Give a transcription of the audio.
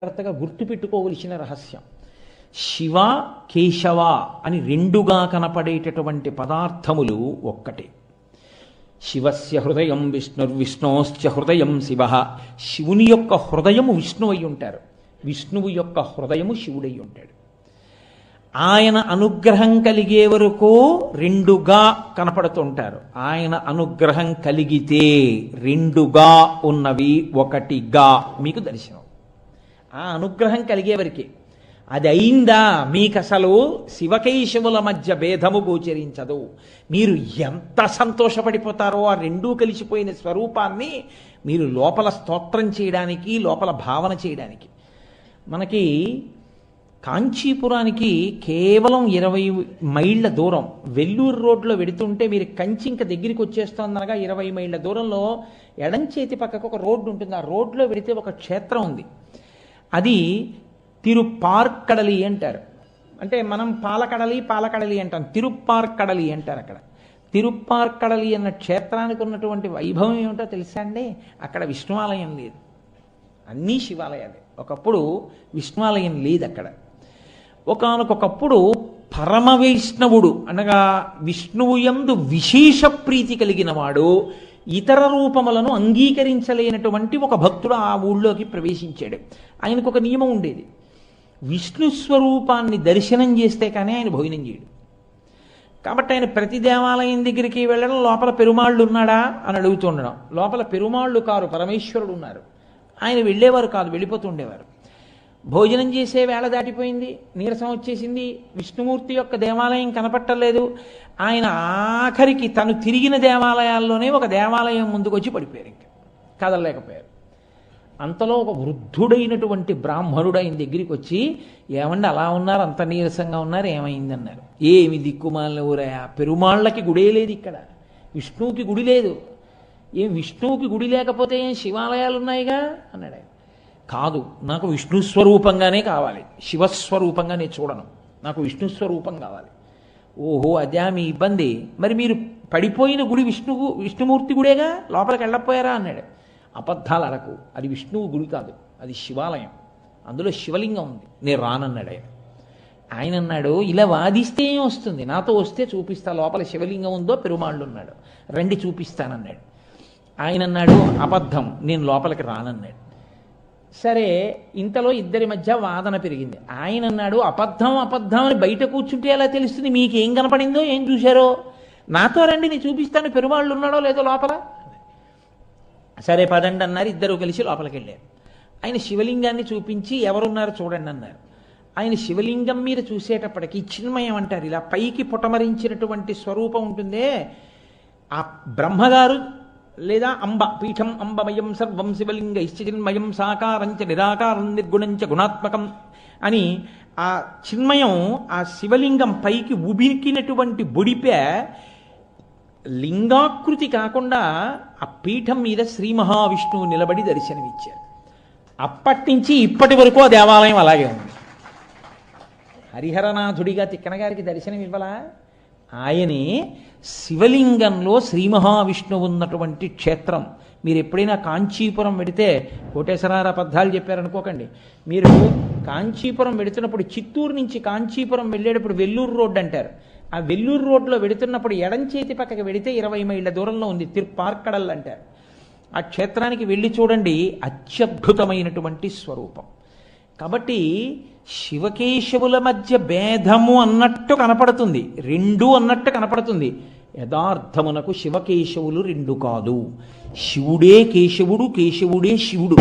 జాగ్రత్తగా గుర్తుపెట్టుకోవలసిన రహస్యం. శివ కేశవ అని రెండుగా కనపడేటటువంటి పదార్థములు ఒక్కటే. శివస్య హృదయం విష్ణోశ్చ హృదయం శివ. శివుని యొక్క హృదయము విష్ణువు అయి ఉంటారు, విష్ణువు యొక్క హృదయము శివుడై ఉంటాడు. ఆయన అనుగ్రహం కలిగే వరకు రెండుగా కనపడుతుంటారు. ఆయన అనుగ్రహం కలిగితే రెండుగా ఉన్నవి ఒకటిగా మీకు దర్శనం. ఆ అనుగ్రహం కలిగేవరికి అది అయిందా మీకు అసలు శివకేశవుల మధ్య భేదము గోచరించదు. మీరు ఎంత సంతోషపడిపోతారో ఆ రెండూ కలిసిపోయిన స్వరూపాన్ని మీరు లోపల స్తోత్రం చేయడానికి, లోపల భావన చేయడానికి. మనకి కాంచీపురానికి కేవలం 20 మైళ్ళ దూరం. వెల్లూరు రోడ్లో వెడుతుంటే మీరు కంచి ఇంకా దగ్గరికి వచ్చేస్తోందనగా 20 మైళ్ళ దూరంలో ఎడం చేతి పక్కకు ఒక రోడ్డు ఉంటుంది. ఆ రోడ్లో వెడితే ఒక క్షేత్రం ఉంది. అది తిరుప్పార్కడలి అంటారు. అంటే మనం పాలకడలి అంటాం, తిరుప్పార్కడలి అంటారు. అక్కడ తిరుప్పార్కడలి అన్న క్షేత్రానికి ఉన్నటువంటి వైభవం ఏమిటో తెలుసా అండి? అక్కడ విష్ణువాలయం లేదు, అన్నీ శివాలయాలే. ఒకప్పుడు విష్ణువాలయం లేదు అక్కడ. ఒకానొకప్పుడు పరమ వైష్ణవుడు అనగా విష్ణువు యందు విశేష ప్రీతి కలిగిన వాడు ఇతర రూపములను అంగీకరించలేనటువంటి ఒక భక్తుడు ఆ ఊళ్ళోకి ప్రవేశించాడు. ఆయనకు ఒక నియమం ఉండేది, విష్ణు స్వరూపాన్ని దర్శనం చేస్తే కానీ ఆయన భోజనం చేయడు. కాబట్టి ఆయన ప్రతి దేవాలయం దగ్గరికి వెళ్ళడం, లోపల పెరుమాళ్ళు ఉన్నాడా అని అడుగుతుండడం. లోపల పెరుమాళ్ళు కారు, పరమేశ్వరుడు ఉన్నారు. ఆయన వెళ్ళేవారు కాదు, వెళ్ళిపోతుండేవారు. భోజనం చేసే వేళ దాటిపోయింది, నీరసం వచ్చేసింది, విష్ణుమూర్తి యొక్క దేవాలయం కనపట్టలేదు. ఆయన ఆఖరికి తను తిరిగిన దేవాలయాల్లోనే ఒక దేవాలయం ముందుకు వచ్చి పడిపోయారు, ఇంకా కదలలేకపోయారు. అంతలో ఒక వృద్ధుడైనటువంటి బ్రాహ్మణుడు ఆయన దగ్గరికి వచ్చి, ఏమండి అలా ఉన్నారు, అంత నీరసంగా ఉన్నారు, ఏమైందన్నారు. ఏమి దిక్కుమాలిన ఊరయా, పెరుమాళ్ళకి గుడే లేదు ఇక్కడ, విష్ణువుకి గుడి లేదు. ఏం విష్ణువుకి గుడి లేకపోతే ఏం శివాలయాలు ఉన్నాయిగా అన్నాడు ఆయన. కాదు, నాకు విష్ణు స్వరూపంగానే కావాలి, శివస్వరూపంగా నేను చూడను, నాకు విష్ణు స్వరూపం కావాలి. ఓహో అదే మీ ఇబ్బంది, మరి మీరు పడిపోయిన గుడి విష్ణుమూర్తి గుడేగా, లోపలికి వెళ్ళకపోయారా అన్నాడు. అబద్ధాలు అరకు, అది విష్ణువు గుడి కాదు, అది శివాలయం, అందులో శివలింగం ఉంది, నేను రానన్నాడు ఆయన. ఆయన అన్నాడు, ఇలా వాదిస్తే ఏం వస్తుంది, నాతో వస్తే చూపిస్తా, లోపల శివలింగం ఉందో పెరుమాళ్ళు ఉన్నాడు, రండి చూపిస్తానన్నాడు. ఆయన అన్నాడు, అబద్ధం, నేను లోపలికి రానన్నాడు. సరే, ఇంతలో ఇద్దరి మధ్య వాదన పెరిగింది. ఆయన అన్నాడు, అబద్ధం అని బయట కూర్చుంటే ఎలా తెలుస్తుంది, మీకు ఏం కనపడిందో ఏం చూశారో, నాతో రండి నేను చూపిస్తాను, పెరుమాళ్ళు ఉన్నాడో లేదో లోపల. సరే పదండి అన్నారు. ఇద్దరు కలిసి లోపలికి వెళ్ళారు. ఆయన శివలింగాన్ని చూపించి ఎవరున్నారు చూడండి అన్నారు. ఆయన శివలింగం మీద చూసేటప్పటికి చిన్మయం అంటారు, ఇలా పైకి పుటమరించినటువంటి స్వరూపం ఉంటుందే, ఆ బ్రహ్మగారు లేదా అంబ, పీఠం అంబమయం సర్వం శివలింగ చిన్మయం సాకారంచ నిరాకారం నిర్గుణంచ గుణాత్మకం అని ఆ చిన్మయం, ఆ శివలింగం పైకి ఉబికినటువంటి బొడిపే లింగాకృతి కాకుండా ఆ పీఠం మీద శ్రీ మహావిష్ణువు నిలబడి దర్శనమిచ్చారు. అప్పటి నుంచి ఇప్పటి వరకు ఆ దేవాలయం అలాగే ఉంది. హరిహరనాథుడిగా తిక్కన గారికి దర్శనం ఇవ్వలా? ఆయనే శివలింగంలో శ్రీ మహావిష్ణువు ఉన్నటువంటి క్షేత్రం. మీరు ఎప్పుడైనా కాంచీపురం వెడితే, కోటేశ్వరారు అబద్ధాలు చెప్పారనుకోకండి, మీరు కాంచీపురం వెడుతున్నప్పుడు చిత్తూరు నుంచి కాంచీపురం వెళ్ళేటప్పుడు వెల్లూరు రోడ్డు అంటారు. ఆ వెల్లూరు రోడ్లో వెడుతున్నప్పుడు ఎడం చేతి పక్కకి వెడితే 20 మైళ్ళ దూరంలో ఉంది, తిరుప్పార్కడల్ అంటారు. ఆ క్షేత్రానికి వెళ్ళి చూడండి, అత్యద్భుతమైనటువంటి స్వరూపం. కాబట్టి శివకేశవుల మధ్య భేదము అన్నట్టు కనపడుతుంది, రెండు అన్నట్టు కనపడుతుంది. యథార్థమునకు శివకేశవులు రెండు కాదు, శివుడే కేశవుడు, కేశవుడే శివుడు.